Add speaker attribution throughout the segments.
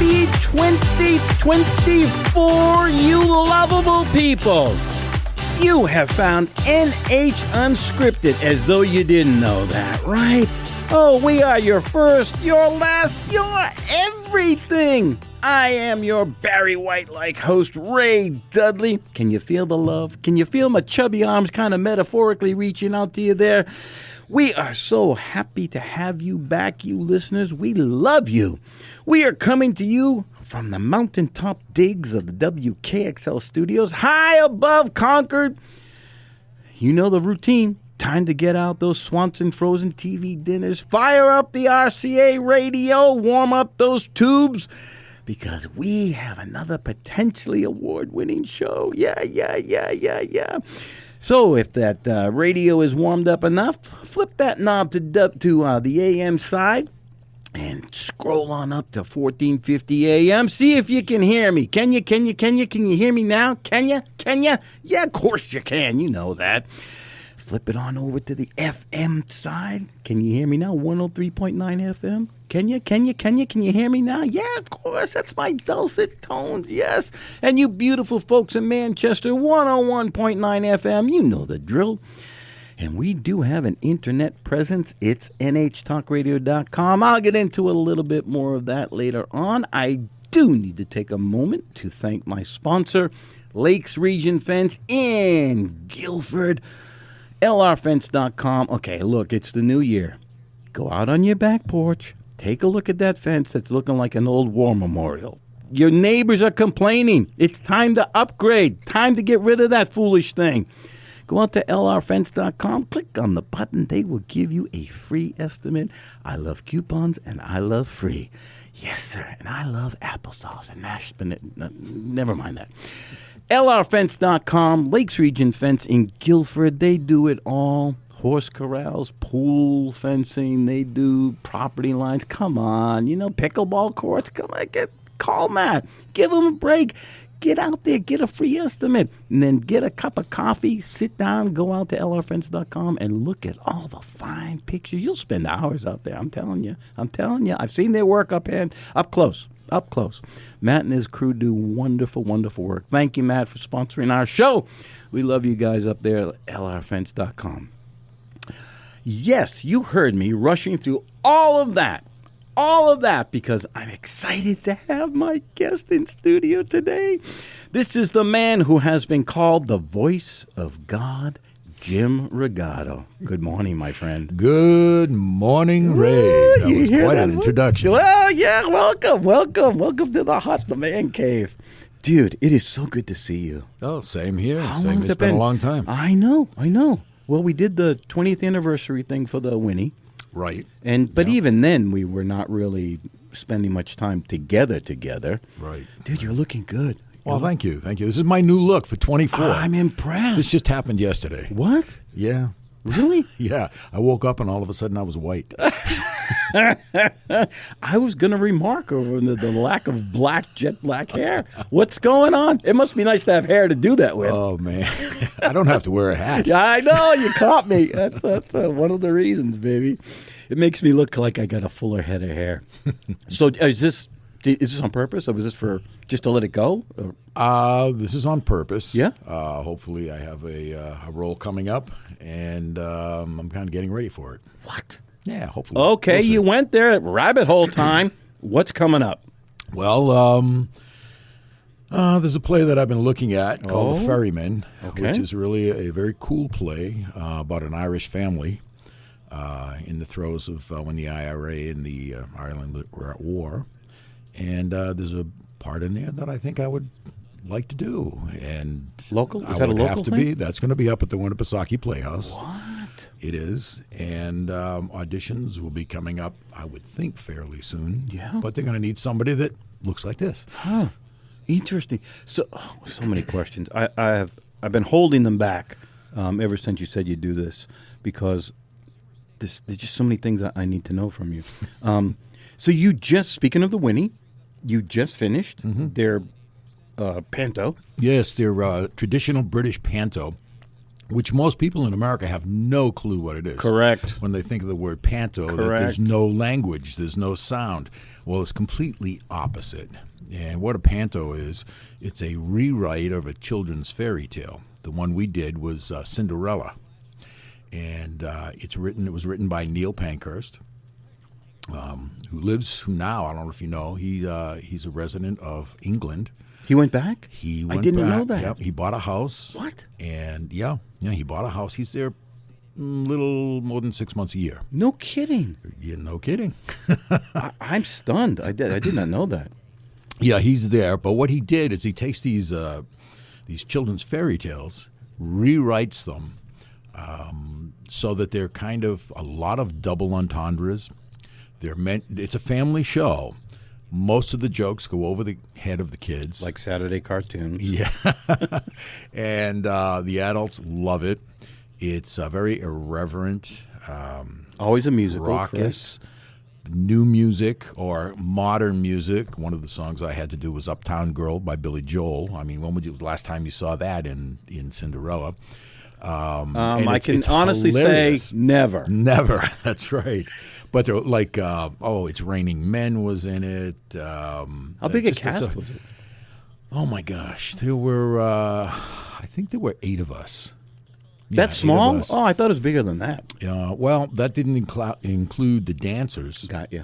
Speaker 1: Happy 2024, you lovable people. You have found NH Unscripted, as though you didn't know that, right? Oh, we are your first, your last, your everything. I am your Barry White-like host, Ray Dudley. Can you feel the love? Can you feel my chubby arms kind of metaphorically reaching out to you there? We are so happy to have you back, you listeners. We love you. We are coming to you from the mountaintop digs of the WKXL studios, high above Concord. You know the routine. Time to get out those Swanson frozen TV dinners, fire up the RCA radio, warm up those tubes, because we have another potentially award-winning show. Yeah. So if that radio is warmed up enough, flip that knob to the AM side and scroll on up to 1450 AM. See if you can hear me. Can you hear me now? Can you? Yeah, of course you can. You know that. Flip it on over to the FM side. Can you hear me now? 103.9 FM. Can you hear me now? Yeah, of course. That's my dulcet tones, yes. And you beautiful folks in Manchester, 101.9 FM. You know the drill. And we do have an internet presence. It's nhtalkradio.com. I'll get into a little bit more of that later on. I do need to take a moment to thank my sponsor, Lakes Region Fence in Guilford. LRFence.com. Okay, look, it's the new year. Go out on your back porch. Take a look at that fence that's looking like an old war memorial. Your neighbors are complaining. It's time to upgrade. Time to get rid of that foolish thing. Go out to LRFence.com. Click on the button. They will give you a free estimate. I love coupons and I love free. Yes, sir. And I love applesauce and mashed banana. Never mind that. LRFence.com, Lakes Region Fence in Guilford. They do it all. Horse corrals, pool fencing. They do property lines. Come on. Pickleball courts. Come on. Call Matt. Give him a break. Get out there. Get a free estimate. And then get a cup of coffee. Sit down. Go out to LRFence.com and look at all the fine pictures. You'll spend hours out there. I'm telling you. I've seen their work up close. Matt and his crew do wonderful, wonderful work. Thank you, Matt, for sponsoring our show. We love you guys up there at LRFence.com. Yes, you heard me rushing through all of that, because I'm excited to have my guest in studio today. This is the man who has been called the voice of God, Jim Rogato. Good morning, my friend.
Speaker 2: Good morning, Ray. That was quite an introduction.
Speaker 1: Well, yeah, welcome to the man cave. Dude, it is so good to see you.
Speaker 2: Oh, same here. It's been a long time.
Speaker 1: I know. Well, we did the 20th anniversary thing for the Winnie.
Speaker 2: Right.
Speaker 1: But even then, we were not really spending much time together.
Speaker 2: Right.
Speaker 1: Dude, you're looking good.
Speaker 2: Well, thank you. This is my new look for 24.
Speaker 1: I'm impressed.
Speaker 2: This just happened yesterday.
Speaker 1: What?
Speaker 2: Yeah.
Speaker 1: Really?
Speaker 2: Yeah. I woke up and all of a sudden I was white.
Speaker 1: I was going to remark over the lack of jet black hair. What's going on? It must be nice to have hair to do that with.
Speaker 2: Oh, man. I don't have to wear a hat.
Speaker 1: Yeah, I know. You caught me. That's one of the reasons, baby. It makes me look like I got a fuller head of hair. So is this on purpose, or was this for just to let it go?
Speaker 2: This is on purpose.
Speaker 1: Yeah.
Speaker 2: Hopefully I have a role coming up, and I'm kind of getting ready for it.
Speaker 1: What?
Speaker 2: Yeah, hopefully.
Speaker 1: Okay, you went there at rabbit hole time. What's coming up?
Speaker 2: Well, there's a play that I've been looking at called The Ferryman, which is really a very cool play about an Irish family in the throes of when the IRA and the Ireland were at war. And there's a part in there that I think I would like to do. And
Speaker 1: local? Is that a local thing?
Speaker 2: That's going to be up at the Winnipesaukee Playhouse.
Speaker 1: What?
Speaker 2: It is. And auditions will be coming up, I would think, fairly soon.
Speaker 1: Yeah.
Speaker 2: But they're going to need somebody that looks like this.
Speaker 1: Huh. Interesting. So many questions. I've been holding them back ever since you said you do this, because there's just so many things I need to know from you. So you just, speaking of the Winnie, you just finished their panto.
Speaker 2: Yes, their traditional British panto. which most people in America have no clue what it is.
Speaker 1: Correct.
Speaker 2: When they think of the word panto, that there's no language, there's no sound. Well, it's completely opposite. And what a panto is, it's a rewrite of a children's fairy tale. The one we did was Cinderella. And it was written by Neil Pankhurst, who now, I don't know if you know, he's a resident of England.
Speaker 1: He went back?
Speaker 2: He went
Speaker 1: I didn't
Speaker 2: back.
Speaker 1: know that.
Speaker 2: Yep, he bought a house.
Speaker 1: What?
Speaker 2: And he bought a house. He's there a little more than 6 months a year.
Speaker 1: No kidding.
Speaker 2: Yeah, no kidding.
Speaker 1: I'm stunned. I did not know that.
Speaker 2: Yeah, he's there. But what he did is he takes these children's fairy tales, rewrites them so that they're kind of a lot of double entendres. It's a family show. Most of the jokes go over the head of the kids.
Speaker 1: Like Saturday cartoons.
Speaker 2: Yeah. And the adults love it. It's very irreverent.
Speaker 1: Always a musical.
Speaker 2: Raucous. New music or modern music. One of the songs I had to do was Uptown Girl by Billy Joel. I mean, when was the last time you saw that in Cinderella?
Speaker 1: I can honestly say never.
Speaker 2: Never. That's right. But they're like, It's Raining Men was in it.
Speaker 1: How big a cast was it?
Speaker 2: Oh, my gosh. There were, I think there were 8 of us.
Speaker 1: That's small? Oh, I thought it was bigger than that.
Speaker 2: Well, that didn't include the dancers.
Speaker 1: Got you.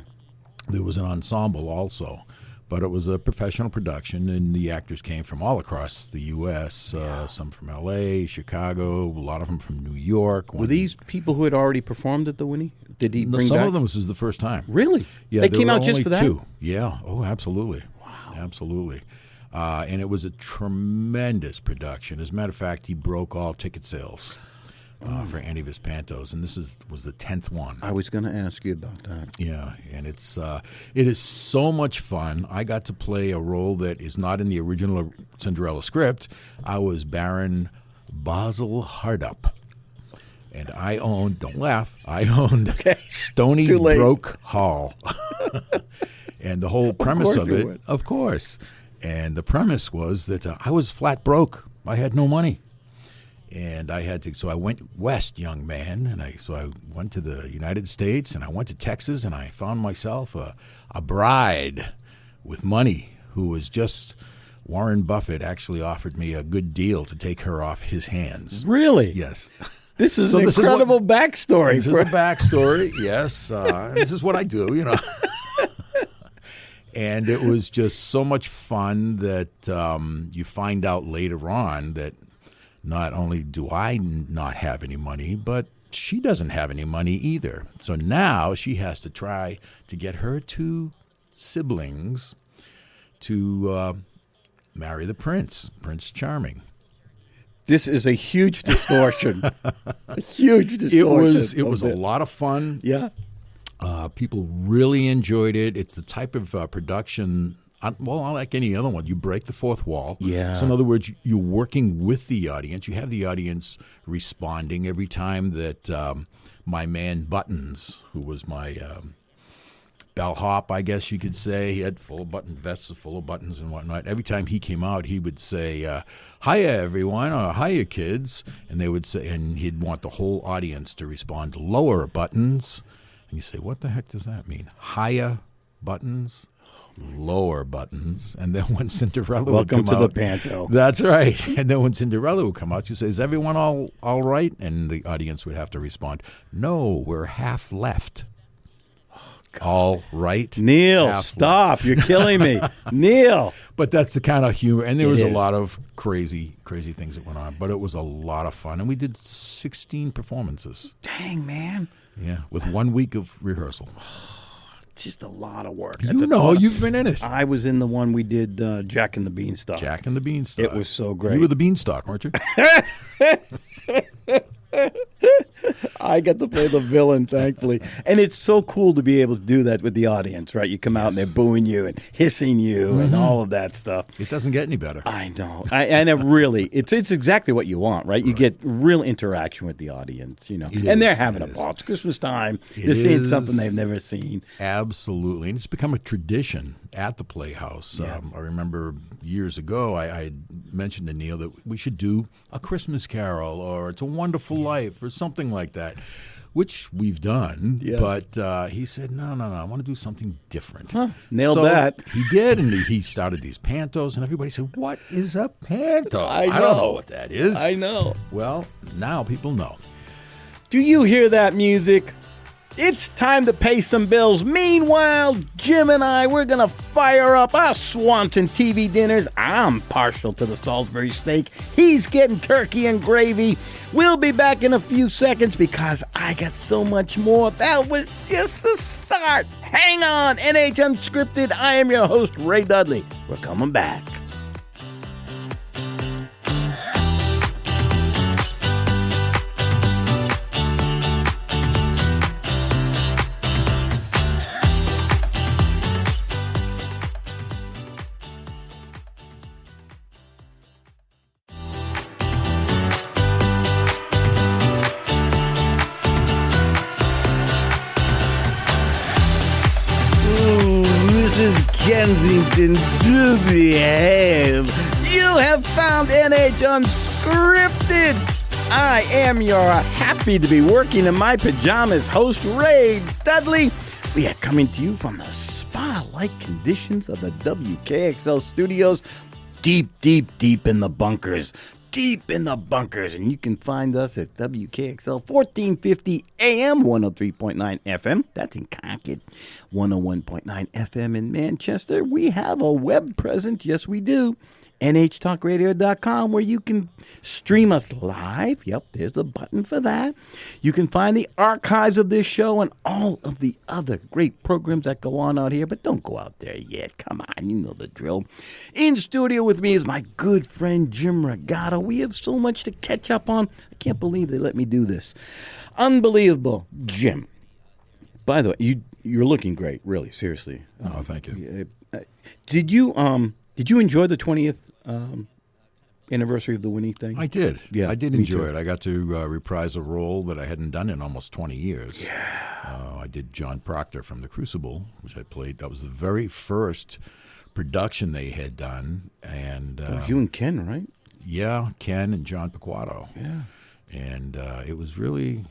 Speaker 2: There was an ensemble also. But it was a professional production, and the actors came from all across the U.S., some from L.A., Chicago, a lot of them from New York.
Speaker 1: Were these people who had already performed at the Winnie? Did he bring
Speaker 2: some
Speaker 1: back?
Speaker 2: of them, this is the first time.
Speaker 1: Really?
Speaker 2: Yeah,
Speaker 1: they came out just for that?
Speaker 2: 2. Yeah. Oh, absolutely. Wow. Absolutely. And it was a tremendous production. As a matter of fact, he broke all ticket sales for any of his pantos, and this was the 10th one.
Speaker 1: I was going to ask you about that.
Speaker 2: Yeah, and it is so much fun. I got to play a role that is not in the original Cinderella script. I was Baron Basil Hardup. And I owned, don't laugh, Stony Broke Hall. And the whole premise of it, of course. And the premise was that I was flat broke. I had no money. And so I went west, young man, and so I went to the United States, and I went to Texas, and I found myself a bride with money who was just, Warren Buffett actually offered me a good deal to take her off his hands.
Speaker 1: Really?
Speaker 2: Yes.
Speaker 1: This is an incredible backstory.
Speaker 2: This is a backstory, yes. This is what I do, you know. And it was just so much fun that you find out later on that not only do I not have any money, but she doesn't have any money either. So now she has to try to get her 2 siblings to marry the prince, Prince Charming.
Speaker 1: This is a huge distortion. A huge distortion.
Speaker 2: It was a lot of fun.
Speaker 1: Yeah.
Speaker 2: People really enjoyed it. It's the type of production, like any other one, you break the fourth wall.
Speaker 1: Yeah.
Speaker 2: So in other words, you're working with the audience. You have the audience responding every time that my man Buttons, who was my bellhop, I guess you could say, he had full button vests full of buttons and whatnot. Every time he came out, he would say, "Hiya, everyone," or "Hiya, kids," and they would say, and he'd want the whole audience to respond, "Lower buttons." And you say, what the heck does that mean? Higher buttons, lower buttons. And then when Cinderella would come out.
Speaker 1: Welcome to the panto.
Speaker 2: That's right. And then when Cinderella would come out, you say, is everyone all right? And the audience would have to respond, no, we're half left. All right.
Speaker 1: Neil, stop. You're killing me. Neil.
Speaker 2: But that's the kind of humor. And there was a lot of crazy things that went on. But it was a lot of fun. And we did 16 performances.
Speaker 1: Dang, man.
Speaker 2: Yeah, with 1 week of rehearsal.
Speaker 1: Just a lot of work.
Speaker 2: You've been in it.
Speaker 1: I was in the one we did, Jack and the Beanstalk.
Speaker 2: Jack and the Beanstalk.
Speaker 1: It was so great.
Speaker 2: You were the Beanstalk, weren't you?
Speaker 1: I got to play the villain, thankfully. And it's so cool to be able to do that with the audience, right? You come out and they're booing you and hissing you and all of that stuff.
Speaker 2: It doesn't get any better.
Speaker 1: I know. And it really, it's exactly what you want, right? You get real interaction with the audience, you know. They're having a ball. It's Christmas time. They're seeing something they've never seen.
Speaker 2: Absolutely. And it's become a tradition at the Playhouse.
Speaker 1: Yeah.
Speaker 2: I remember years ago I had mentioned to Neil that we should do A Christmas Carol or It's a Wonderful Life or something like that, which we've done.
Speaker 1: Yeah.
Speaker 2: But he said, no, I want to do something different.
Speaker 1: Nailed
Speaker 2: so
Speaker 1: that.
Speaker 2: He did, and he started these pantos, and everybody said, what is a panto?
Speaker 1: I
Speaker 2: don't know what that is.
Speaker 1: I know.
Speaker 2: Well, now people know.
Speaker 1: Do you hear that music? It's time to pay some bills. Meanwhile, Jim and I, we're going to fire up our Swanson TV dinners. I'm partial to the Salisbury steak. He's getting turkey and gravy. We'll be back in a few seconds because I got so much more. That was just the start. Hang on, NH Unscripted. I am your host, Ray Dudley. We're coming back. Kensington, do behave. You have found NH Unscripted. I am your happy to be working in my pajamas host, Ray Dudley. We are coming to you from the spa-like conditions of the WKXL studios, deep in the bunkers. Deep in the bunkers, and you can find us at WKXL 1450 AM, 103.9 FM. That's in Concord, 101.9 FM in Manchester. We have a web presence, yes we do, nhtalkradio.com, where you can stream us live. Yep, there's a button for that. You can find the archives of this show and all of the other great programs that go on out here, but don't go out there yet. Come on, you know the drill. In studio with me is my good friend Jim Rogato. We have so much to catch up on. I can't believe they let me do this. Unbelievable. Jim, by the way, you're looking great, really, seriously.
Speaker 2: Oh, thank you.
Speaker 1: Did you enjoy the 20th anniversary of the Winnie thing?
Speaker 2: I did.
Speaker 1: Yeah,
Speaker 2: I did
Speaker 1: me
Speaker 2: enjoy
Speaker 1: too.
Speaker 2: it. I got to reprise a role that I hadn't done in almost 20 years. Yeah. I did John Proctor from The Crucible, which I played. That was the very first production they had done. And
Speaker 1: It was you and Ken, right?
Speaker 2: Yeah, Ken and John Pequato.
Speaker 1: Yeah.
Speaker 2: And it was great.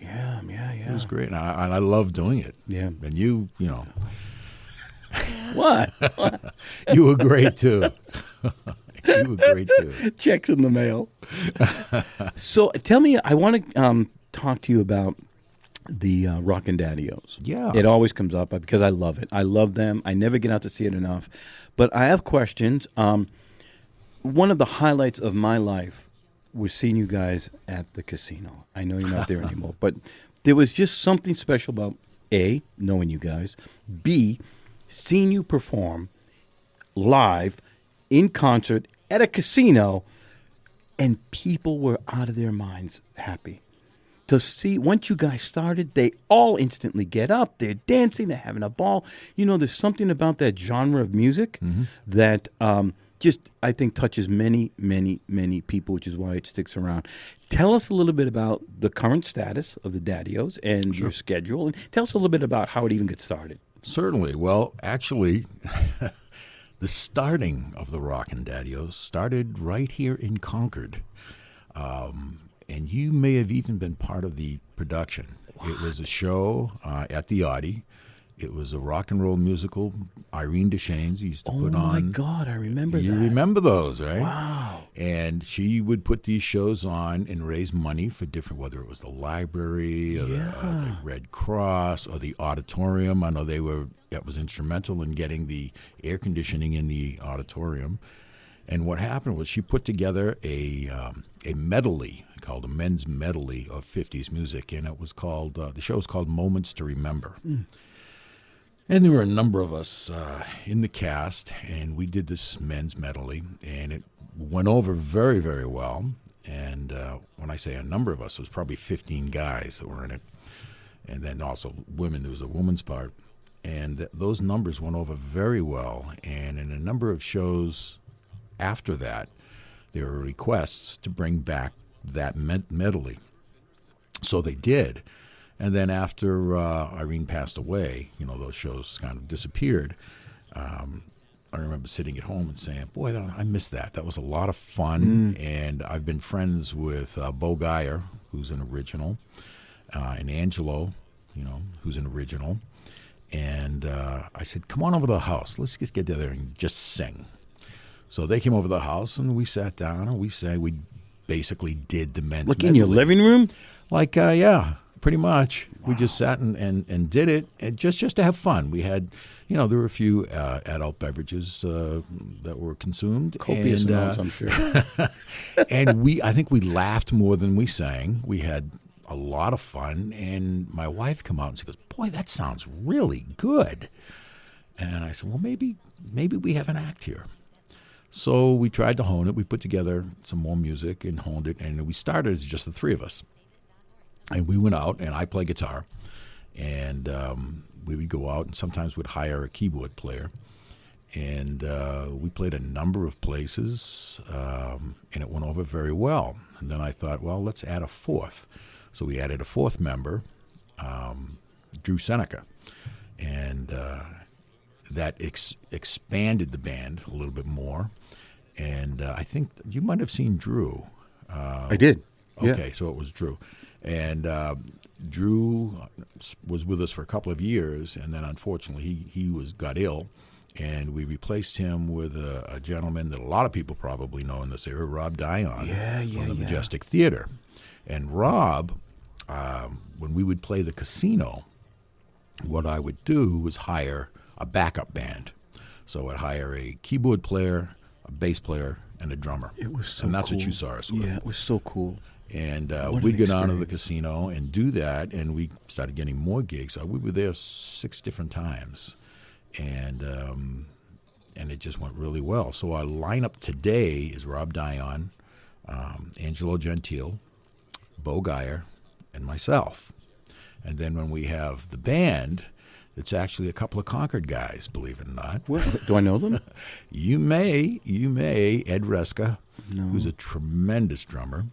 Speaker 1: Yeah.
Speaker 2: It was great. And I love doing it.
Speaker 1: Yeah.
Speaker 2: And you know.
Speaker 1: What?
Speaker 2: You were great, too. You were great, too.
Speaker 1: Checks in the mail. So tell me, I want to talk to you about the Rockin' Daddy-O's.
Speaker 2: Yeah.
Speaker 1: It always comes up because I love it. I love them. I never get out to see it enough. But I have questions. One of the highlights of my life was seeing you guys at the casino. I know you're not there anymore. But there was just something special about, A, knowing you guys, B, seeing you perform live in concert at a casino, and people were out of their minds happy. To see, once you guys started, they all instantly get up, they're dancing, they're having a ball. You know, there's something about that genre of music that just, I think, touches many, many, many people, which is why it sticks around. Tell us a little bit about the current status of the Daddy-O's and your schedule, and tell us a little bit about how it even gets started.
Speaker 2: Certainly. Well, actually, the starting of the Rockin' Daddy-O's started right here in Concord. And you may have even been part of the production. What? It was a show at the Audi. It was a rock and roll musical. Irene Deschaines used to put on.
Speaker 1: Oh, my God, I remember that.
Speaker 2: You remember those, right?
Speaker 1: Wow.
Speaker 2: And she would put these shows on and raise money for different, whether it was the library or the Red Cross or the auditorium. I know that was instrumental in getting the air conditioning in the auditorium. And what happened was she put together a medley called a men's medley of 50s music, and it was called the show was called Moments to Remember. And there were a number of us in the cast, and we did this men's medley, and it went over very, very well. And when I say a number of us, it was probably 15 guys that were in it, and then also women. There was a woman's part, and those numbers went over very well. And in a number of shows after that, there were requests to bring back that medley. So they did. And then after Irene passed away, those shows kind of disappeared. I remember sitting at home and saying, boy, I missed that. That was a lot of fun. And I've been friends with Bo Geyer, who's an original, and Angelo, who's an original. And I said, come on over to the house. Let's just get together and just sing. So they came over to the house, and we sat down, and we basically did the men's
Speaker 1: Like in your living room?
Speaker 2: Like, yeah, pretty much. Wow. We just sat and did it, and just to have fun. We had, there were a few adult beverages that were consumed.
Speaker 1: Copious amounts, I'm sure.
Speaker 2: And I think we laughed more than we sang. We had a lot of fun, and my wife came out and she goes, boy, that sounds really good. And I said, well, maybe we have an act here. So we tried to hone it. We put together some more music and honed it, and we started as just the three of us. And we went out, and I play guitar, and we would go out, and sometimes we'd hire a keyboard player. And we played a number of places, and it went over very well. And then I thought, well, let's add a fourth. So we added a fourth member, Drew Seneca, and that expanded the band a little bit more. And I think you might have seen Drew.
Speaker 1: I did.
Speaker 2: Okay,
Speaker 1: yeah.
Speaker 2: So it was Drew. And Drew was with us for a couple of years, and then unfortunately he got ill, and we replaced him with a gentleman that a lot of people probably know in this area, Rob Dion, from the Majestic Theater. And Rob, when we would play the casino, what I would do was hire a backup band. So I'd hire a keyboard player, a bass player, and a drummer.
Speaker 1: It was so
Speaker 2: And that's
Speaker 1: cool.
Speaker 2: what you saw us with.
Speaker 1: Yeah, it was so cool.
Speaker 2: And we'd go down to the casino and do that, and we started getting more gigs. We were there 6 different times, and it just went really well. So our lineup today is Rob Dion, Angelo Gentile, Bo Geyer, and myself. And then when we have the band, it's actually a couple of Concord guys, believe it or not.
Speaker 1: Well, do I know them?
Speaker 2: You may. Ed Reska, who's a tremendous drummer.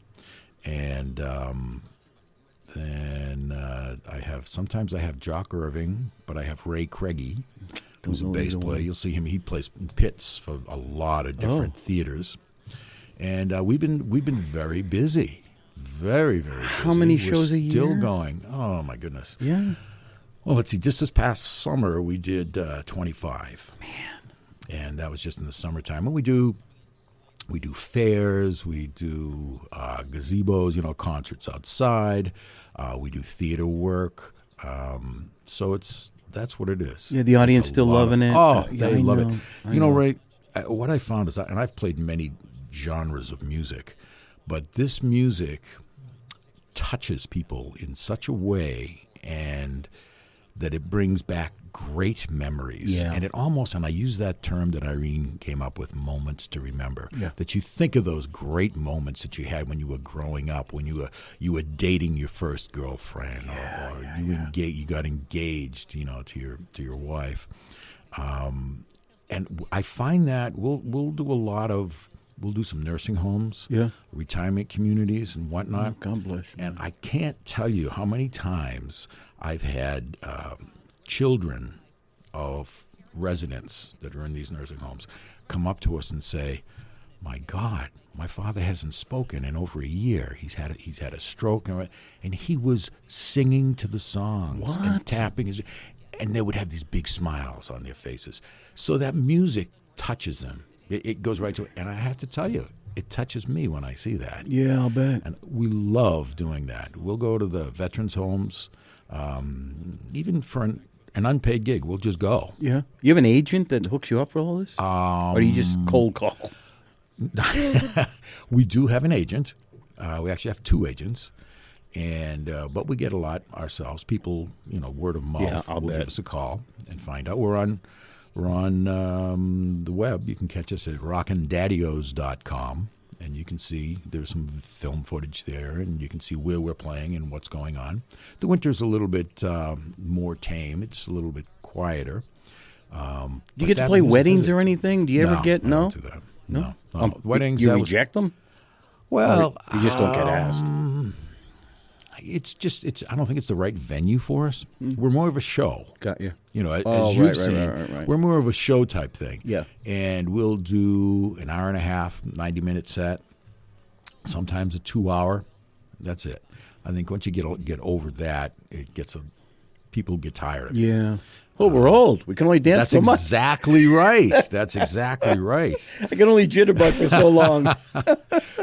Speaker 2: And then sometimes I have Jock Irving, but I have Ray Craigie, who's a bass player. You'll see him. He plays pits for a lot of different theaters. And we've been very busy. Very, very busy.
Speaker 1: How many shows a year?
Speaker 2: Still going. Oh, my goodness.
Speaker 1: Yeah.
Speaker 2: Well, let's see. Just this past summer, we did 25.
Speaker 1: Man.
Speaker 2: And that was just in the summertime. And we do fairs, we do gazebos, concerts outside. We do theater work. So that's what it is.
Speaker 1: Yeah, the audience still loving it.
Speaker 2: Oh, they love it.
Speaker 1: I know.
Speaker 2: Ray, what I found is, and I've played many genres of music, but this music touches people in such a way, and that it brings back great memories.
Speaker 1: Yeah.
Speaker 2: And it almost, and I use that term that Irene came up with, moments to remember.
Speaker 1: Yeah.
Speaker 2: That you think of those great moments that you had when you were growing up, when you were dating your first girlfriend, or you got engaged, to your wife. And I find that we'll do some nursing homes, retirement communities, and whatnot.
Speaker 1: Oh, God bless you.
Speaker 2: And I can't tell you how many times I've had children of residents that are in these nursing homes come up to us and say, "My God, my father hasn't spoken in over a year. He's had a stroke, and he was singing to the songs and tapping his." And they would have these big smiles on their faces. So that music touches them. It goes right to it. And I have to tell you, it touches me when I see that.
Speaker 1: Yeah, I'll bet.
Speaker 2: And we love doing that. We'll go to the veterans' homes, even for an unpaid gig. We'll just go.
Speaker 1: Yeah. You have an agent that hooks you up for all this? Or do you just cold call?
Speaker 2: We do have an agent. We actually have 2 agents. And but we get a lot ourselves. People, word of mouth will give us a call and find out. We're on the web. You can catch us at rockandaddios.com, and you can see there's some film footage there, and you can see where we're playing and what's going on. The winter's a little bit more tame. It's a little bit quieter.
Speaker 1: Do you get to play weddings or anything? Do you ever get
Speaker 2: no? I don't do that. No. Weddings.
Speaker 1: You reject them?
Speaker 2: Well,
Speaker 1: you just don't get asked.
Speaker 2: it's. I don't think it's the right venue for us. We're more of a show.
Speaker 1: Got you.
Speaker 2: You know,
Speaker 1: Oh,
Speaker 2: as you've
Speaker 1: right,
Speaker 2: seen,
Speaker 1: right.
Speaker 2: we're more of a show type thing.
Speaker 1: Yeah.
Speaker 2: And we'll do an hour and a half, 90-minute set, sometimes a 2-hour. That's it. I think once you get over that, people get tired of it.
Speaker 1: Yeah. Well, we're old. We can only dance so much.
Speaker 2: That's exactly right. That's exactly right.
Speaker 1: I can only jitterbug for so long.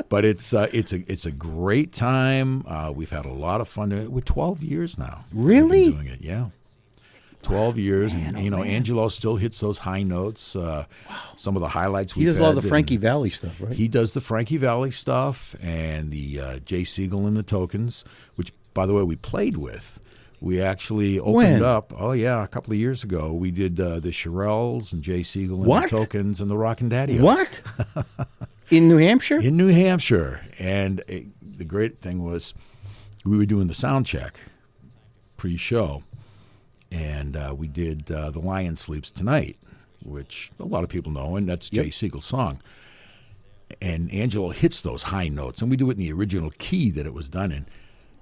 Speaker 2: But it's a great time. We've had a lot of fun doing it. We're 12 years now.
Speaker 1: Really?
Speaker 2: We've been doing it, yeah. 12 years, and Angelo still hits those high notes. Some of the highlights
Speaker 1: He does all the Frankie Valli stuff, right?
Speaker 2: He does the Frankie Valli stuff and the Jay Siegel and the Tokens, which, by the way, we played with. We actually opened up. Oh yeah, a couple of years ago, we did the Shirelles and Jay Siegel and the Tokens and the Rockin' Daddies.
Speaker 1: What? In New Hampshire?
Speaker 2: In New Hampshire, and the great thing was, we were doing the sound check pre-show, and we did "The Lion Sleeps Tonight," which a lot of people know, and that's Jay Siegel's song. And Angelo hits those high notes, and we do it in the original key that it was done in.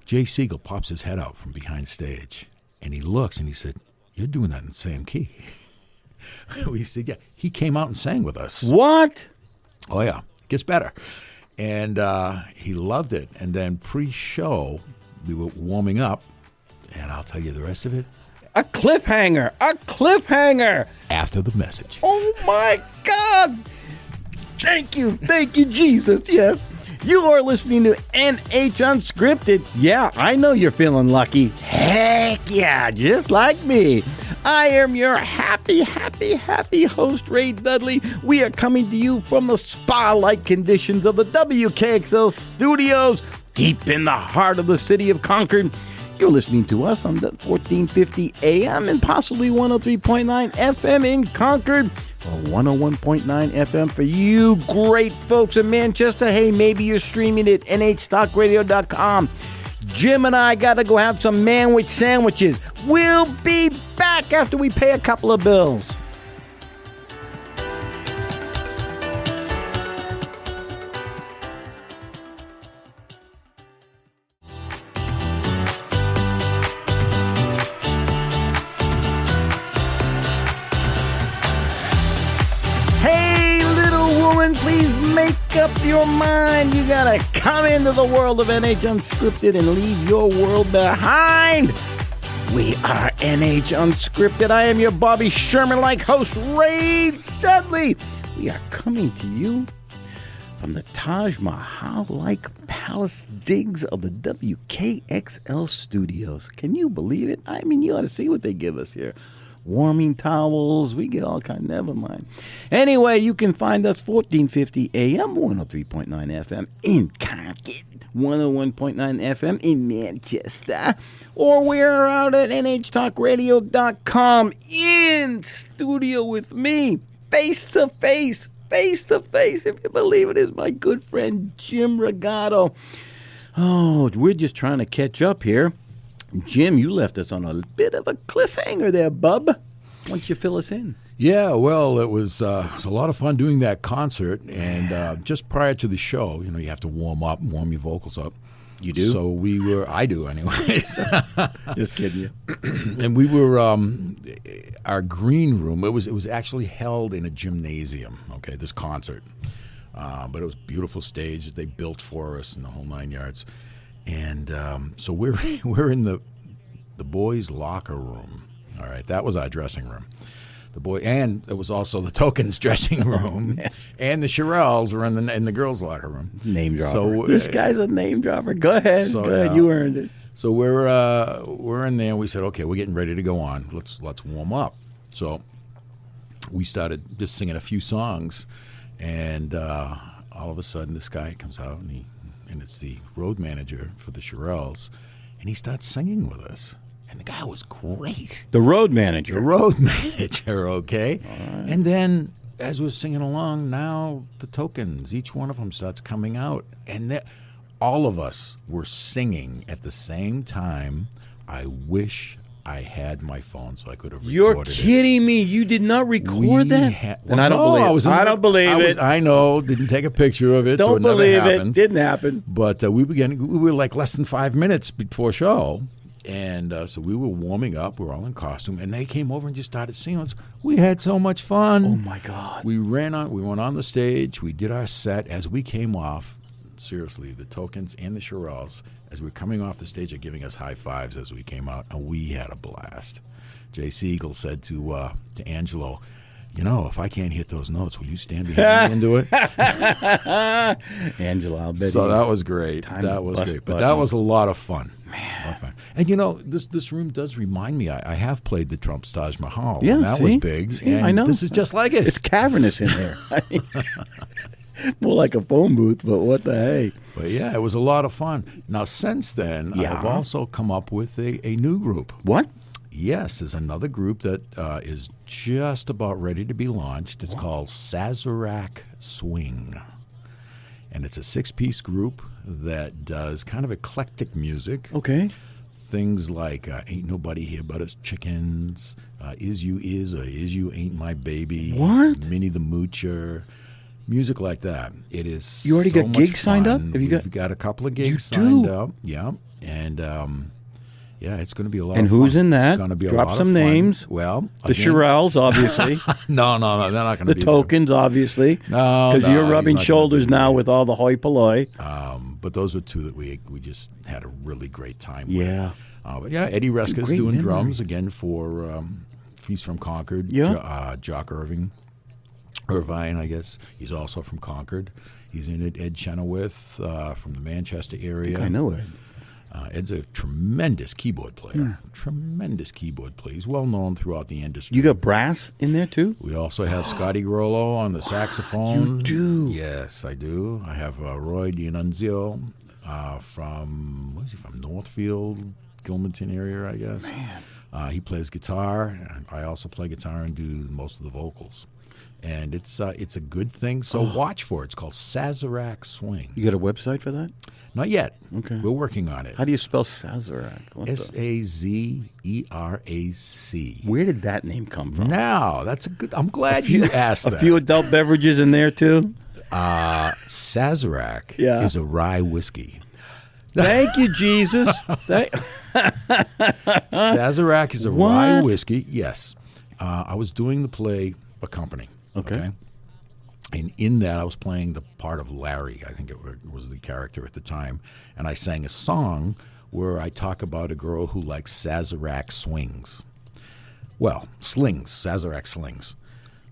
Speaker 2: Jay Siegel pops his head out from behind stage, and he looks, and he said, "You're doing that in the same key." We said, "Yeah." He came out and sang with us.
Speaker 1: What?
Speaker 2: Oh, yeah. It gets better. And he loved it. And then pre-show, we were warming up, and I'll tell you the rest of it.
Speaker 1: A cliffhanger. A cliffhanger.
Speaker 2: After the message.
Speaker 1: Oh, my God. Thank you, Jesus. Yes. You are listening to NH Unscripted. Yeah, I know you're feeling lucky. Heck yeah, just like me. I am your happy host, Ray Dudley. We are coming to you from the spa-like conditions of the WKXL studios, deep in the heart of the city of Concord. You're listening to us on the 1450 AM and possibly 103.9 FM in Concord. Or 101.9 FM for you great folks in Manchester. Hey, maybe you're streaming at nhtalkradio.com. Jim and I got to go have some manwich sandwiches. We'll be back after we pay a couple of bills. Please make up your mind. You gotta come into the world of NH Unscripted and leave your world behind. We are NH Unscripted. I am your Bobby Sherman-like host, Ray Dudley. We are coming to you from the Taj Mahal-like palace digs of the WKXL studios. Can you believe it? I mean, you ought to see what they give us here. Warming towels, we get all kinds, never mind. Anyway, you can find us 1450 AM, 103.9 FM in Concord, 101.9 FM in Manchester, or we're out at nhtalkradio.com in studio with me, face to face, if you believe it, is my good friend Jim Rogato. Oh, we're just trying to catch up here. Jim, you left us on a bit of a cliffhanger there, bub. Why don't you fill us in?
Speaker 2: Yeah, well, it was a lot of fun doing that concert, and just prior to the show, you have to warm your vocals up.
Speaker 1: You do?
Speaker 2: So I do anyways.
Speaker 1: Just kidding you.
Speaker 2: And we were, our green room, it was actually held in a gymnasium, okay, this concert. But it was a beautiful stage that they built for us and the whole 9 yards. And so we're in the boys' locker room. All right, that was our dressing room. And it was also the Tokens' dressing room, and the Shirelles were in the girls' locker room.
Speaker 1: Name dropper. So this guy's a name dropper. Go ahead. You earned it.
Speaker 2: So we're in there, and we said, okay, we're getting ready to go on. Let's warm up. So we started just singing a few songs, and all of a sudden this guy comes out, and it's the road manager for the Shirelles, and he starts singing with us. And the guy was great.
Speaker 1: The road manager.
Speaker 2: Okay?
Speaker 1: Right.
Speaker 2: And then as we're singing along, now the Tokens, each one of them starts coming out. And all of us were singing at the same time, "I Wish I had my phone, so I could have
Speaker 1: You're
Speaker 2: recorded
Speaker 1: kidding me. You did not record that?
Speaker 2: Well,
Speaker 1: I don't
Speaker 2: no,
Speaker 1: believe it.
Speaker 2: I don't believe it. I know. Didn't take a picture of it, so
Speaker 1: Don't
Speaker 2: it never
Speaker 1: believe it.
Speaker 2: happened.
Speaker 1: Didn't happen.
Speaker 2: But we were like less than 5 minutes before show. And so we were warming up. We were all in costume. And they came over and just started singing us. We had so much fun.
Speaker 1: Oh, my God.
Speaker 2: We went on the stage. We did our set. As we came off, seriously, the Tokens and the Shirelles, as we were coming off the stage, are giving us high fives as we came out. And we had a blast. Jay Siegel said to Angelo, if I can't hit those notes, will you stand behind me and do it?
Speaker 1: Angelo, I'll bet.
Speaker 2: So that was great. That was great. But that was a lot of fun. Man. And this room does remind me. I have played the Trump's Taj Mahal.
Speaker 1: Yeah,
Speaker 2: and that was big.
Speaker 1: See,
Speaker 2: and
Speaker 1: I know.
Speaker 2: This is just like it.
Speaker 1: It's cavernous in there. More like a phone booth, but what the hey?
Speaker 2: But yeah, it was a lot of fun. Now, since then, I've also come up with a new group.
Speaker 1: What?
Speaker 2: Yes, there's another group that is just about ready to be launched. It's called Sazerac Swing. And it's a 6-piece group that does kind of eclectic music.
Speaker 1: Okay.
Speaker 2: Things like Ain't Nobody Here But Us Chickens, Is You Is or Is You Ain't My Baby.
Speaker 1: What?
Speaker 2: Minnie the Moocher. Music like that. It is.
Speaker 1: You already
Speaker 2: so
Speaker 1: got gigs signed up?
Speaker 2: Have We've got a couple of gigs
Speaker 1: You
Speaker 2: signed
Speaker 1: do?
Speaker 2: up. Yeah. And it's going to be a lot
Speaker 1: And
Speaker 2: of fun.
Speaker 1: who's in that?
Speaker 2: It's going to be a
Speaker 1: Drop
Speaker 2: lot
Speaker 1: some
Speaker 2: of fun.
Speaker 1: names.
Speaker 2: Well,
Speaker 1: The Shirelles, obviously.
Speaker 2: No, they're not going to
Speaker 1: The
Speaker 2: be there.
Speaker 1: Tokens, obviously.
Speaker 2: No,
Speaker 1: because you're
Speaker 2: he's
Speaker 1: rubbing
Speaker 2: not gonna
Speaker 1: shoulders
Speaker 2: be
Speaker 1: now
Speaker 2: there.
Speaker 1: with all the hoi polloi.
Speaker 2: But those were two that we just had a really great time
Speaker 1: Yeah.
Speaker 2: with. But yeah, Eddie Reska's
Speaker 1: Great
Speaker 2: doing
Speaker 1: memory.
Speaker 2: drums again for he's from Concord.
Speaker 1: Yeah.
Speaker 2: Jock Irvine, I guess. He's also from Concord. He's in it. Ed Chenoweth from the Manchester area.
Speaker 1: I know it.
Speaker 2: Ed's a tremendous keyboard player. Tremendous keyboard player. He's well known throughout the industry.
Speaker 1: You got brass in there too?
Speaker 2: We also have Scotty Grollo on the saxophone.
Speaker 1: You do?
Speaker 2: Yes, I do. I have Roy D'Annunzio from Northfield, Gilmanton area, I guess.
Speaker 1: Man.
Speaker 2: He plays guitar. I also play guitar and do most of the vocals. And it's a good thing, so watch for it. It's called Sazerac Swing.
Speaker 1: You got a website for that?
Speaker 2: Not yet.
Speaker 1: Okay.
Speaker 2: We're working on it.
Speaker 1: How do you spell Sazerac?
Speaker 2: Sazerac.
Speaker 1: Where did that name come from?
Speaker 2: Now, that's a good. I'm glad you asked that.
Speaker 1: A few adult beverages in there too?
Speaker 2: Sazerac
Speaker 1: Yeah.
Speaker 2: is a rye whiskey.
Speaker 1: Thank you, Jesus.
Speaker 2: Sazerac is a rye
Speaker 1: What?
Speaker 2: whiskey. Yes. I was doing the play A Company.
Speaker 1: Okay.
Speaker 2: And in that, I was playing the part of Larry. I think it was the character at the time. And I sang a song where I talk about a girl who likes Sazerac swings. Well, slings, Sazerac slings.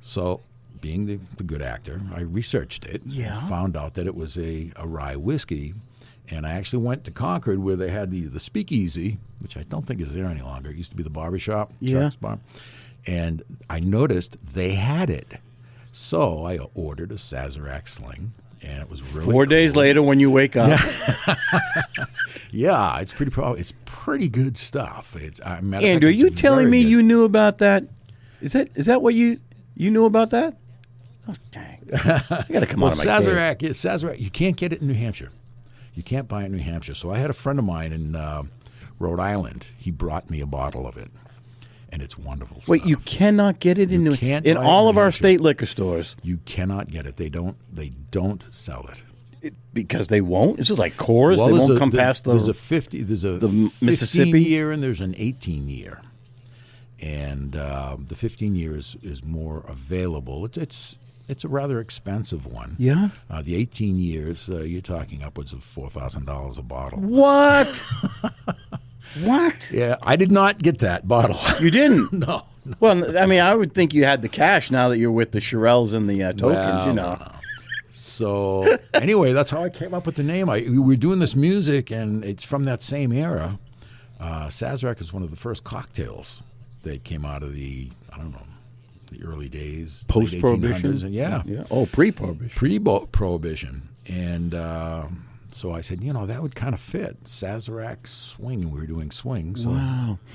Speaker 2: So, being the good actor, I researched it.
Speaker 1: Yeah.
Speaker 2: And found out that it was a rye whiskey. And I actually went to Concord where they had the Speakeasy, which I don't think is there any longer. It used to be the barbershop,
Speaker 1: Yeah.
Speaker 2: Chuck's Bar. And I noticed they had it. So I ordered a Sazerac sling, and it was really
Speaker 1: 4 days
Speaker 2: cool.
Speaker 1: later when you wake up.
Speaker 2: Yeah, it's pretty good stuff.
Speaker 1: Andrew, are you telling me you knew about that? Is that what you knew about that? Oh, dang. I got to come out of my cave.
Speaker 2: Sazerac, you can't get it in New Hampshire. You can't buy it in New Hampshire. So I had a friend of mine in Rhode Island. He brought me a bottle of it. And it's wonderful
Speaker 1: Wait,
Speaker 2: stuff.
Speaker 1: you cannot get it in
Speaker 2: can't
Speaker 1: in
Speaker 2: buy it
Speaker 1: all
Speaker 2: in
Speaker 1: of our
Speaker 2: Hampshire.
Speaker 1: state liquor stores
Speaker 2: You cannot get it. They don't sell it.
Speaker 1: because they won't. It's just like Coors. They won't come past the.
Speaker 2: There's a 15
Speaker 1: Mississippi?
Speaker 2: year and there's an 18 year, and the 15 year is more available. It's a rather expensive one.
Speaker 1: Yeah.
Speaker 2: The 18 years you're talking upwards of $4,000 a bottle.
Speaker 1: What? What?
Speaker 2: Yeah, I did not get that bottle.
Speaker 1: You didn't?
Speaker 2: No.
Speaker 1: Well, I mean, I would think you had the cash now that you're with the Shirelles and the Tokens.
Speaker 2: Well,
Speaker 1: You know.
Speaker 2: no. So anyway, that's how I came up with the name. We were doing this music, and it's from that same era. Sazerac is one of the first cocktails that came out of the early days,
Speaker 1: Post-Prohibition?
Speaker 2: late 1800s, and yeah.
Speaker 1: Oh, pre-Prohibition.
Speaker 2: Pre-Prohibition, and so I said, that would kind of fit Sazerac swing. We were doing swing, so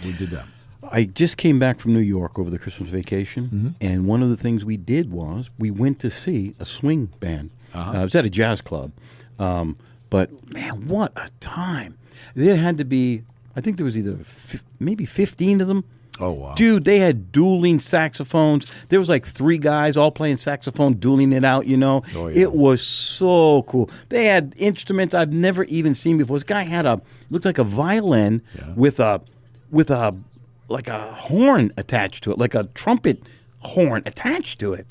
Speaker 2: we did that.
Speaker 1: I just came back from New York over the Christmas vacation, and one of the things we did was we went to see a swing band. It was at a jazz club. But, man, what a time. There had to be I think there was maybe 15 of them.
Speaker 2: Oh, wow.
Speaker 1: Dude, they had dueling saxophones. There was like 3 guys all playing saxophone, dueling it out, Oh, yeah. It was so cool. They had instruments I've never even seen before. This guy looked like a violin with a like a horn attached to it, like a trumpet horn attached to it.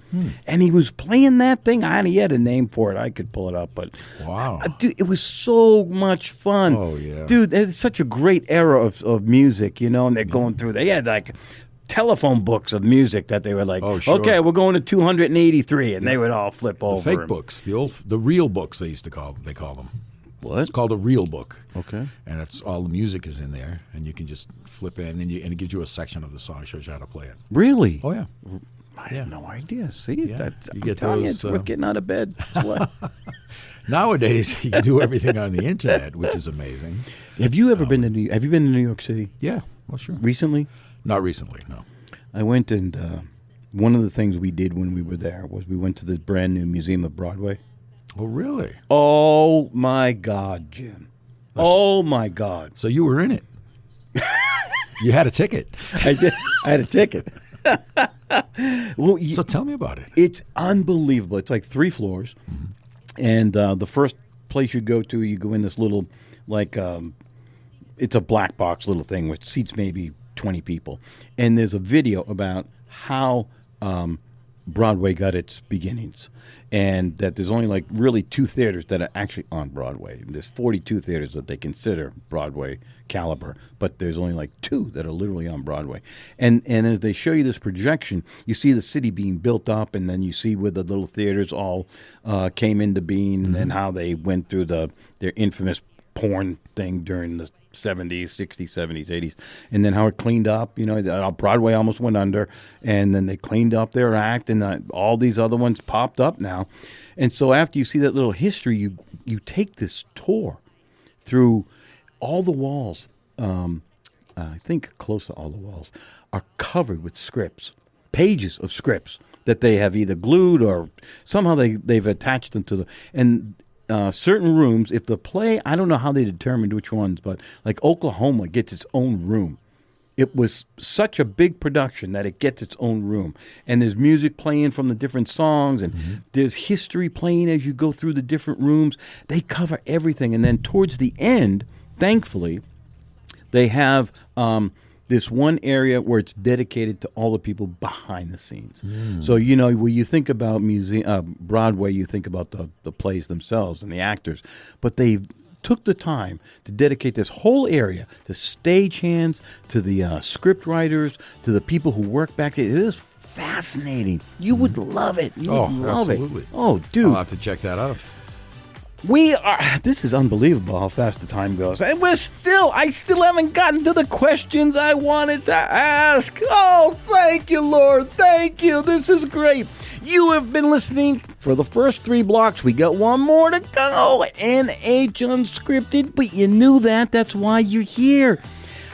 Speaker 1: And he was playing that thing. He had a name for it. I could pull it up, but
Speaker 2: wow.
Speaker 1: Dude, it was so much fun.
Speaker 2: Oh, yeah.
Speaker 1: Dude, it's such a great era of music, and they're going through. They had like telephone books of music that they were like, okay, we're going to 283, and they would all flip over.
Speaker 2: The fake books, the real books they call them.
Speaker 1: What?
Speaker 2: It's called a real book.
Speaker 1: Okay.
Speaker 2: And it's all the music is in there, and you can just flip in, and it gives you a section of the song, shows you how to play it.
Speaker 1: Really?
Speaker 2: Oh, yeah.
Speaker 1: I had no idea. See,
Speaker 2: Yeah.
Speaker 1: I'm telling you, it's worth getting out of bed.
Speaker 2: Nowadays, you can do everything on the internet, which is amazing.
Speaker 1: Have you ever been to Have you been to New York City?
Speaker 2: Yeah, well, sure.
Speaker 1: Recently?
Speaker 2: Not recently, no.
Speaker 1: I went and one of the things we did when we were there was we went to the brand new Museum of Broadway.
Speaker 2: Oh, really?
Speaker 1: Oh, my God, Jim. Oh, my God.
Speaker 2: So you were in it. You had a ticket.
Speaker 1: I did. I had a ticket. Well,
Speaker 2: so tell me about it.
Speaker 1: It's unbelievable. It's like 3 floors. Mm-hmm. And the first place you go in this little, like, it's a black box little thing which seats maybe 20 people. And there's a video about how Broadway got its beginnings, and that there's only like really 2 theaters that are actually on Broadway. There's 42 theaters that they consider Broadway caliber, but there's only like 2 that are literally on Broadway. And as they show you this projection, you see the city being built up, and then you see where the little theaters all came into being, and how they went through their infamous porn thing during the 70s, 60s, 70s, 80s, and then how it cleaned up. Broadway almost went under, and then they cleaned up their act, and all these other ones popped up now. And so after you see that little history, you take this tour through all the walls. I think close to all the walls are covered with scripts, pages of scripts that they have either glued or somehow they've attached them to certain rooms. If the play, I don't know how they determined which ones, but like Oklahoma gets its own room. It was such a big production that it gets its own room. And there's music playing from the different songs, and there's history playing as you go through the different rooms. They cover everything. And then towards the end, thankfully, they have this one area where it's dedicated to all the people behind the scenes. So, when you think about Broadway, you think about the plays themselves and the actors. But they took the time to dedicate this whole area to stagehands, to the script writers, to the people who work back there. It is fascinating. You would love it. You would love
Speaker 2: absolutely.
Speaker 1: it. Oh, dude.
Speaker 2: I'll have to check that out.
Speaker 1: This is unbelievable how fast the time goes. And I still haven't gotten to the questions I wanted to ask. Oh, thank you, Lord. Thank you. This is great. You have been listening for the first 3 blocks. We got one more to go. NH Unscripted, but you knew that. That's why you're here.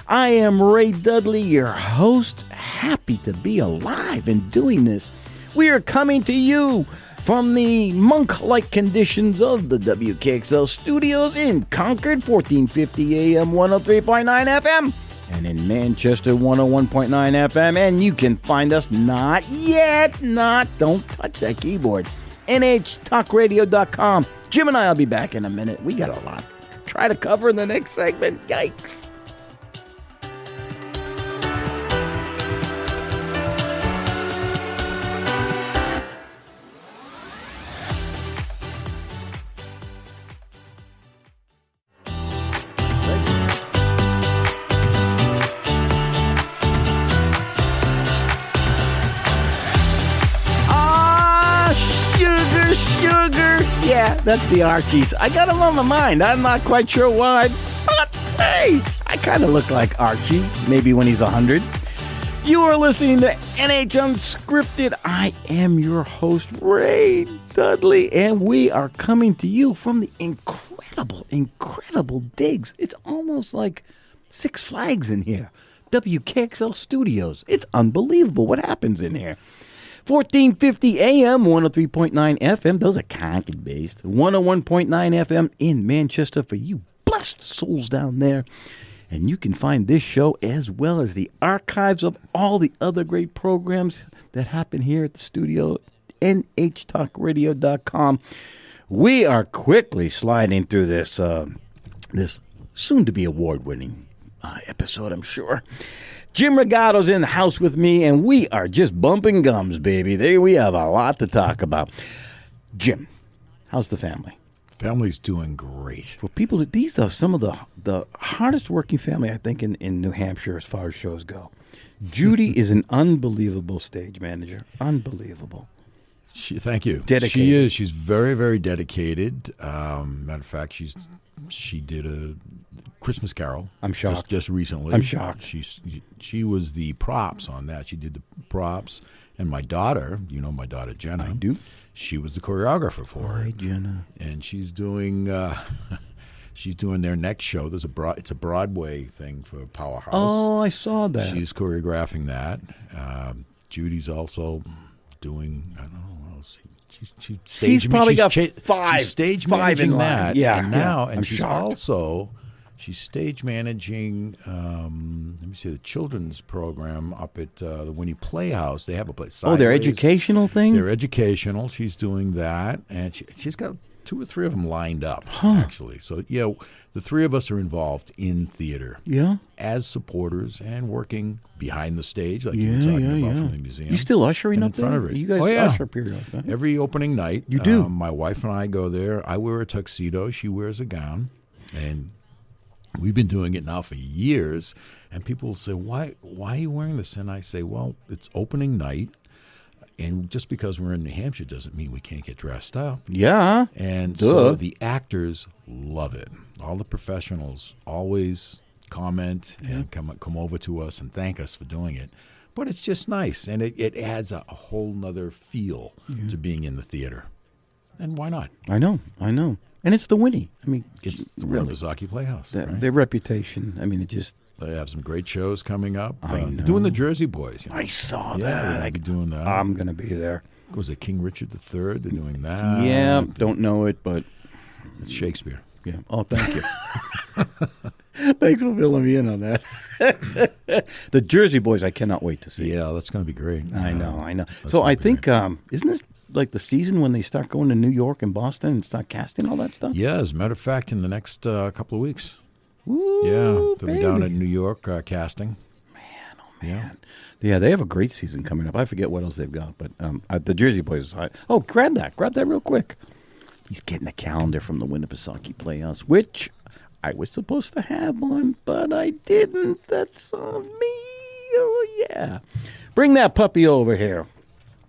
Speaker 1: I am Ray Dudley, your host. Happy to be alive and doing this. We are coming to you from the monk-like conditions of the WKXL studios in Concord, 1450 AM, 103.9 FM, and in Manchester, 101.9 FM. And you can find us don't touch that keyboard, nhtalkradio.com. Jim and I will be back in a minute. We got a lot to try to cover in the next segment. Yikes. Yeah, that's the Archies. I got them on my mind. I'm not quite sure why, but hey, I kind of look like Archie, maybe when he's 100. You are listening to NH Unscripted. I am your host, Ray Dudley, and we are coming to you from the incredible digs. It's almost like Six Flags in here. WKXL Studios. It's unbelievable what happens in here. 1450 AM, 103.9 FM. Those are Concord-based. 101.9 FM in Manchester for you blessed souls down there. And you can find this show as well as the archives of all the other great programs that happen here at the studio, nhtalkradio.com. We are quickly sliding through this this soon-to-be award-winning episode, I'm sure. Jim Rogato's in the house with me, and we are just bumping gums, baby. We have a lot to talk about. Jim, how's the family?
Speaker 2: Family's doing great.
Speaker 1: For people, these are some of the hardest working family, I think, in New Hampshire as far as shows go. Judy is an unbelievable stage manager. Unbelievable.
Speaker 2: Thank you.
Speaker 1: Dedicated.
Speaker 2: She is. She's very, very dedicated. Matter of fact, she did a Christmas Carol.
Speaker 1: I'm shocked.
Speaker 2: Just recently.
Speaker 1: I'm shocked.
Speaker 2: She was the props on that. She did the props. And my daughter, my daughter Jenna.
Speaker 1: I do.
Speaker 2: She was the choreographer for it.
Speaker 1: Hi, Jenna.
Speaker 2: And she's doing their next show. It's a Broadway thing for Powerhouse.
Speaker 1: Oh, I saw that.
Speaker 2: She's choreographing that. Judy's also doing, I don't know what else.
Speaker 1: She's probably got five.
Speaker 2: She's stage managing that.
Speaker 1: Yeah.
Speaker 2: And now,
Speaker 1: I'm
Speaker 2: she's
Speaker 1: shocked.
Speaker 2: also, she's stage managing, the children's program up at the Winnie Playhouse. They have a place.
Speaker 1: Oh, their educational thing?
Speaker 2: They're educational. She's doing that. And she's got 2 or 3 of them lined up, actually. So, yeah, the 3 of us are involved in theater.
Speaker 1: Yeah.
Speaker 2: As supporters and working behind the stage, like you were talking about from the museum.
Speaker 1: You still ushering up
Speaker 2: in front
Speaker 1: there?
Speaker 2: of it.
Speaker 1: You guys usher period. Right?
Speaker 2: Every opening night.
Speaker 1: You do?
Speaker 2: My wife and I go there. I wear a tuxedo. She wears a gown. And we've been doing it now for years. And people will say, why are you wearing this? And I say, well, it's opening night. And just because we're in New Hampshire doesn't mean we can't get dressed up.
Speaker 1: Yeah.
Speaker 2: And so the actors love it. All the professionals always comment and come over to us and thank us for doing it. But it's just nice, and it adds a whole nother feel to being in the theater. And why not?
Speaker 1: I know. And it's the Winnie. I mean,
Speaker 2: It's the
Speaker 1: really,
Speaker 2: Winnipesaukee Playhouse. Right?
Speaker 1: their reputation. I mean, it just.
Speaker 2: They have some great shows coming up.
Speaker 1: I know.
Speaker 2: They're doing the Jersey Boys.
Speaker 1: I saw
Speaker 2: Yeah,
Speaker 1: that.
Speaker 2: they're doing that.
Speaker 1: I'm going to be there.
Speaker 2: Was it King Richard III? They're doing that.
Speaker 1: Yeah, don't know it, but.
Speaker 2: It's Shakespeare.
Speaker 1: Yeah. Oh, thank you. Thanks for filling me in on that. The Jersey Boys, I cannot wait to see.
Speaker 2: Yeah, that's going to be great.
Speaker 1: I know. So I think, isn't this like the season when they start going to New York and Boston and start casting all that stuff?
Speaker 2: Yeah, as a matter of fact, in the next couple of weeks.
Speaker 1: Ooh,
Speaker 2: Yeah, they'll be down
Speaker 1: baby.
Speaker 2: in New York casting.
Speaker 1: Man. Yeah, they have a great season coming up. I forget what else they've got, but the Jersey Boys. Oh, grab that real quick. He's getting a calendar from the Winnipesaukee Playhouse, which I was supposed to have one, but I didn't. That's on me. Oh yeah, bring that puppy over here.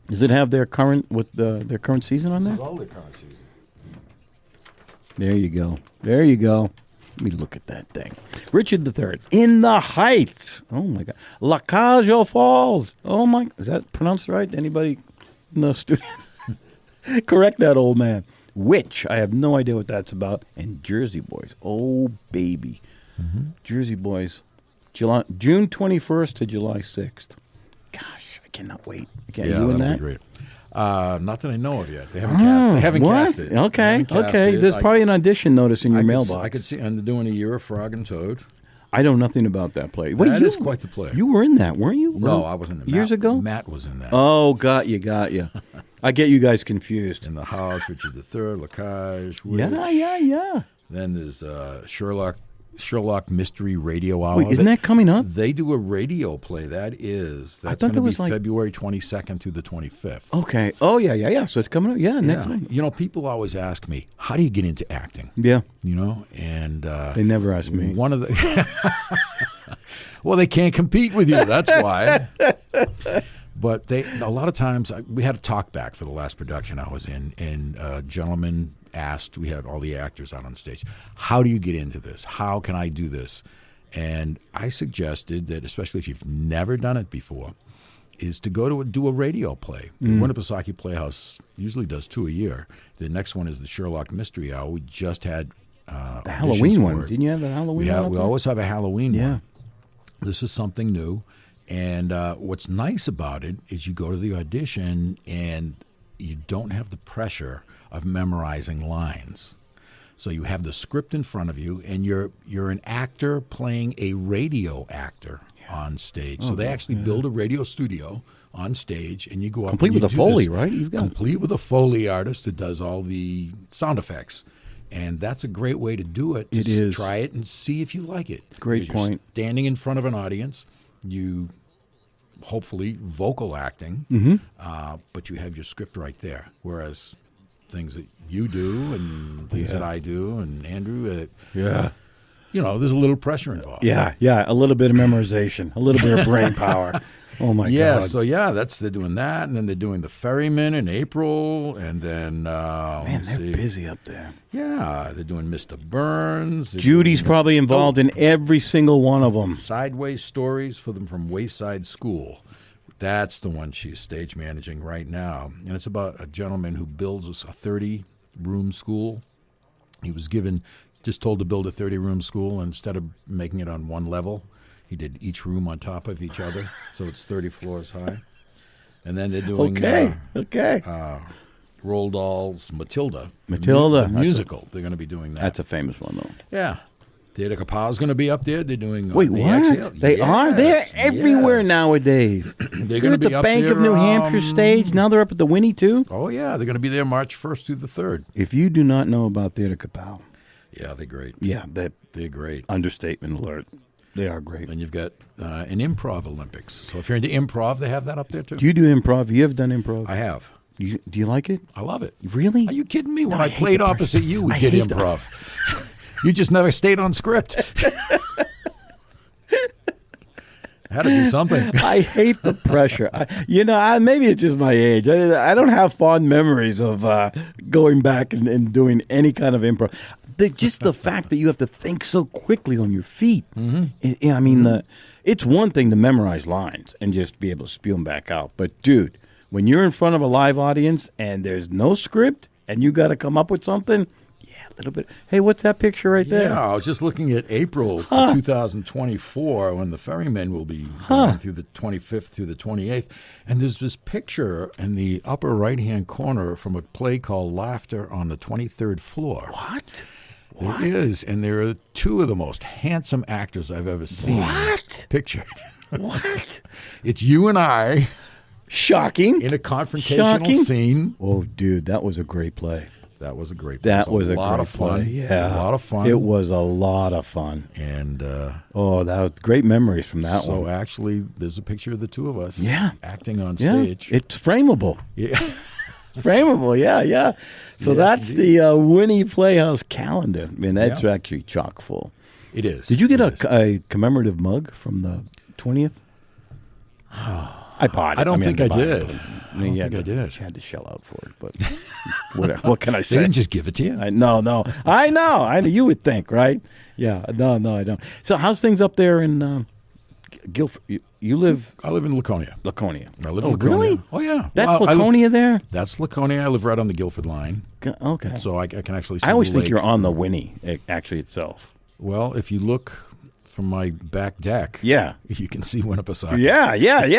Speaker 1: Does it have their current their current season on there?
Speaker 2: All the current season.
Speaker 1: There you go. Let me look at that thing. Richard III, In the Heights. Oh, my God. La Cage aux Falls. Oh, my. Is that pronounced right? Anybody in the studio? Correct that old man. Witch. I have no idea what that's about. And Jersey Boys. Oh, baby. Mm-hmm. Jersey Boys. June 21st to July 6th. Gosh, I cannot wait. You in that?
Speaker 2: Be great. Not that I know of yet. They haven't cast it.
Speaker 1: Okay. There's probably an audition notice in your mailbox.
Speaker 2: I could see, and they're doing A Year of Frog and Toad.
Speaker 1: I know nothing about that play.
Speaker 2: That is quite the play.
Speaker 1: You were in that, weren't you?
Speaker 2: No, I wasn't in that.
Speaker 1: Years ago?
Speaker 2: Matt was in that.
Speaker 1: Oh, got you. I get you guys confused.
Speaker 2: In the House, Richard III, La Cage, Witch.
Speaker 1: Yeah.
Speaker 2: Then there's Sherlock Mystery Radio Hour.
Speaker 1: Wait, isn't that coming up?
Speaker 2: They do a radio play. That's going to be February 22nd through the 25th.
Speaker 1: Okay. Oh, yeah. So it's coming up. Yeah, next week.
Speaker 2: People always ask me, how do you get into acting?
Speaker 1: Yeah.
Speaker 2: And
Speaker 1: they never ask me.
Speaker 2: One of the well, they can't compete with you. That's why. But a lot of times, we had a talk back for the last production I was in, and a gentleman asked, we had all the actors out on stage, how do you get into this? How can I do this? And I suggested that, especially if you've never done it before, is to do a radio play. The Winnipesaukee Playhouse usually does 2 a year. The next one is the Sherlock Mystery Hour. We just had
Speaker 1: the Halloween one. Didn't you have the Halloween one?
Speaker 2: We always have a Halloween one. This is something new. And what's nice about it is you go to the audition and you don't have the pressure of memorizing lines. So you have the script in front of you, and you're an actor playing a radio actor on stage. So they actually build a radio studio on stage, and you go up.
Speaker 1: Complete with a Foley, right? You've got
Speaker 2: complete with a Foley artist that does all the sound effects. And that's a great way to do it.
Speaker 1: It is.
Speaker 2: Try it and see if you like it.
Speaker 1: Great point.
Speaker 2: You're standing in front of an audience, you hopefully vocal acting, but you have your script right there. Whereas things that you do and things that I do and Andrew, there's a little pressure involved.
Speaker 1: Yeah, a little bit of memorization, a little bit of brain power. Oh my God!
Speaker 2: So they're doing that, and then they're doing the Ferryman in April, and then
Speaker 1: they're busy up there.
Speaker 2: Yeah, they're doing Mr. Burns.
Speaker 1: Judy's probably involved in every single one of them.
Speaker 2: Sideways Stories for them from Wayside School. That's the one she's stage managing right now, and it's about a gentleman who builds a 30-room school. He was just told to build a 30-room school, and instead of making it on one level, he did each room on top of each other, so it's 30 floors high. And then they're doing Roald Dahl's Matilda.
Speaker 1: The
Speaker 2: musical. They're going to be doing that.
Speaker 1: That's a famous one, though.
Speaker 2: Yeah. Theater Kapow's going to be up there. They're doing
Speaker 1: Wait,
Speaker 2: the
Speaker 1: what?
Speaker 2: Exhale.
Speaker 1: They are? They're everywhere nowadays.
Speaker 2: They're going to be
Speaker 1: at the
Speaker 2: up
Speaker 1: Bank
Speaker 2: there,
Speaker 1: of New Hampshire stage. Now they're up at the Winnie, too?
Speaker 2: Oh, yeah. They're going to be there March 1st through the 3rd.
Speaker 1: If you do not know about Theater Kapow.
Speaker 2: Yeah, they're great.
Speaker 1: Yeah,
Speaker 2: they're great.
Speaker 1: Understatement alert. They are great.
Speaker 2: And you've got an improv Olympics. So if you're into improv, they have that up there, too.
Speaker 1: Do you do improv? You have done improv?
Speaker 2: I have.
Speaker 1: Do you like it?
Speaker 2: I love it.
Speaker 1: Really?
Speaker 2: Are you kidding me? When I played opposite you, we did improv. You just never stayed on script. Had to do something.
Speaker 1: I hate the pressure. Maybe it's just my age. I don't have fond memories of going back and doing any kind of improv. Just the fact that you have to think so quickly on your feet. Mm-hmm. It's one thing to memorize lines and just be able to spew them back out. But, dude, when you're in front of a live audience and there's no script and you got to come up with something, a little bit. Hey, what's that picture right there?
Speaker 2: Yeah, I was just looking at April 2024 when the Ferrymen will be going through the 25th through the 28th. And there's this picture in the upper right-hand corner from a play called Laughter on the 23rd Floor.
Speaker 1: What?
Speaker 2: There is, and there are two of the most handsome actors I've ever seen.
Speaker 1: What?
Speaker 2: Pictured.
Speaker 1: What?
Speaker 2: It's you and I.
Speaker 1: Shocking.
Speaker 2: In a confrontational scene.
Speaker 1: Oh, dude, that was a great play.
Speaker 2: That was a great play.
Speaker 1: That was a
Speaker 2: lot
Speaker 1: great
Speaker 2: of fun.
Speaker 1: Play. Yeah.
Speaker 2: A lot of fun.
Speaker 1: It was a lot of fun.
Speaker 2: And
Speaker 1: that was great memories from that one.
Speaker 2: So actually, there's a picture of the two of us acting on
Speaker 1: Yeah.
Speaker 2: stage.
Speaker 1: It's frameable.
Speaker 2: Yeah.
Speaker 1: Frameable, yeah. So that's
Speaker 2: indeed.
Speaker 1: the Winnie Playhouse calendar. I mean, that's actually chock full.
Speaker 2: It is.
Speaker 1: Did you get a commemorative mug from the 20th? I bought it.
Speaker 2: I don't think I did.
Speaker 1: I think I did. You had to shell out for it, but what can I say?
Speaker 2: They didn't just give it to you.
Speaker 1: No. I know. You would think, right? Yeah. No, I don't. So how's things up there in Guilford? You live?
Speaker 2: I live in Laconia.
Speaker 1: I
Speaker 2: live in Laconia.
Speaker 1: Really?
Speaker 2: Oh, yeah.
Speaker 1: That's Laconia there?
Speaker 2: That's Laconia. I live right on the Guilford line.
Speaker 1: Okay.
Speaker 2: So I can actually see
Speaker 1: I always
Speaker 2: the
Speaker 1: think
Speaker 2: lake.
Speaker 1: you're on the Winnie, actually, itself.
Speaker 2: Well, if you look from my back deck, you can see Winnipesaukee.
Speaker 1: Yeah,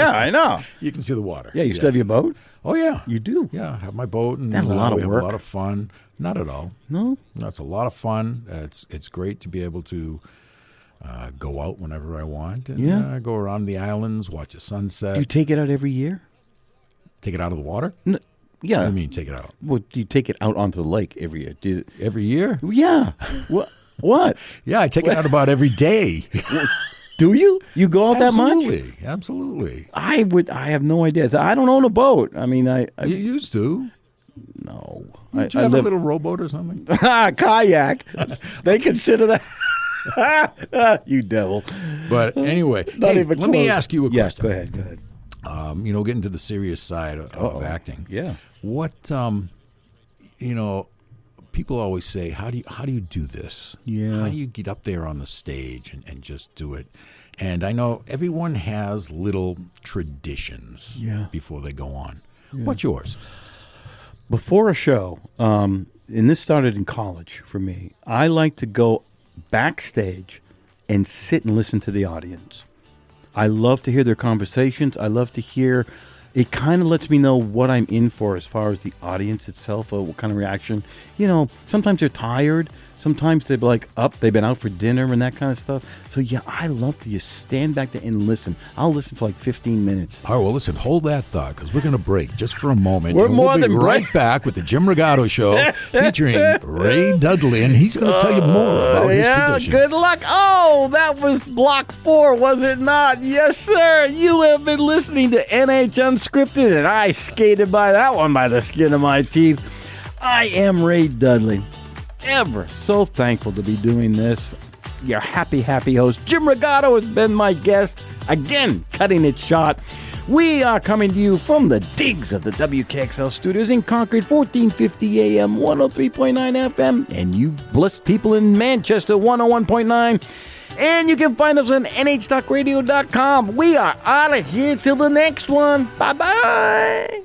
Speaker 1: I know.
Speaker 2: You can see the water.
Speaker 1: Yeah, you still have your boat?
Speaker 2: Oh, yeah.
Speaker 1: You do?
Speaker 2: Yeah, I have my boat. And
Speaker 1: that's a lot of
Speaker 2: we
Speaker 1: work.
Speaker 2: have a lot of fun. Not at all.
Speaker 1: No?
Speaker 2: No, it's a lot of fun. It's great to be able to go out whenever I want and go around the islands, watch a sunset.
Speaker 1: Do you take it out every year?
Speaker 2: Take it out of the water?
Speaker 1: No, yeah.
Speaker 2: What do you mean take it out?
Speaker 1: Well, do you take it out onto the lake every year?
Speaker 2: Every year?
Speaker 1: Yeah. What?
Speaker 2: Yeah, I take it out about every day.
Speaker 1: Do you? You go out that much?
Speaker 2: Absolutely.
Speaker 1: I have no idea. I don't own a boat. I mean,
Speaker 2: you used to.
Speaker 1: No.
Speaker 2: Did you have a little rowboat or something?
Speaker 1: Kayak. They consider that. You devil.
Speaker 2: But anyway, let me ask you a question.
Speaker 1: Go ahead.
Speaker 2: Getting to the serious side of acting.
Speaker 1: Yeah.
Speaker 2: What, people always say, how do you do this?
Speaker 1: Yeah.
Speaker 2: How do you get up there on the stage and just do it? And I know everyone has little traditions before they go on. Yeah. What's yours?
Speaker 1: Before a show, and this started in college for me, I like to go backstage and sit and listen to the audience. I love to hear their conversations. I love to hear it kind of lets me know what I'm in for as far as the audience itself, what kind of reaction. You know, sometimes they're tired. Sometimes they're like up, they've been out for dinner and that kind of stuff. So, yeah, I love to just stand back there and listen. I'll listen for like 15 minutes.
Speaker 2: All right, well, listen, hold that thought because we're going to break just for a moment.
Speaker 1: We're
Speaker 2: and
Speaker 1: more
Speaker 2: we'll be
Speaker 1: than
Speaker 2: right back with the Jim Rogato Show featuring Ray Dudley, and he's going to tell you more about his traditions.
Speaker 1: Good luck. Oh, that was Block 4, was it not? Yes, sir. You have been listening to NH Unscripted, and I skated by that one by the skin of my teeth. I am Ray Dudley. Ever so thankful to be doing this. Your happy host, Jim Rogato, has been my guest. Again, cutting it short. We are coming to you from the digs of the WKXL studios in Concord, 1450 AM, 103.9 FM, and you blessed people in Manchester, 101.9. And you can find us on nh.radio.com. We are out of here till the next one. Bye-bye.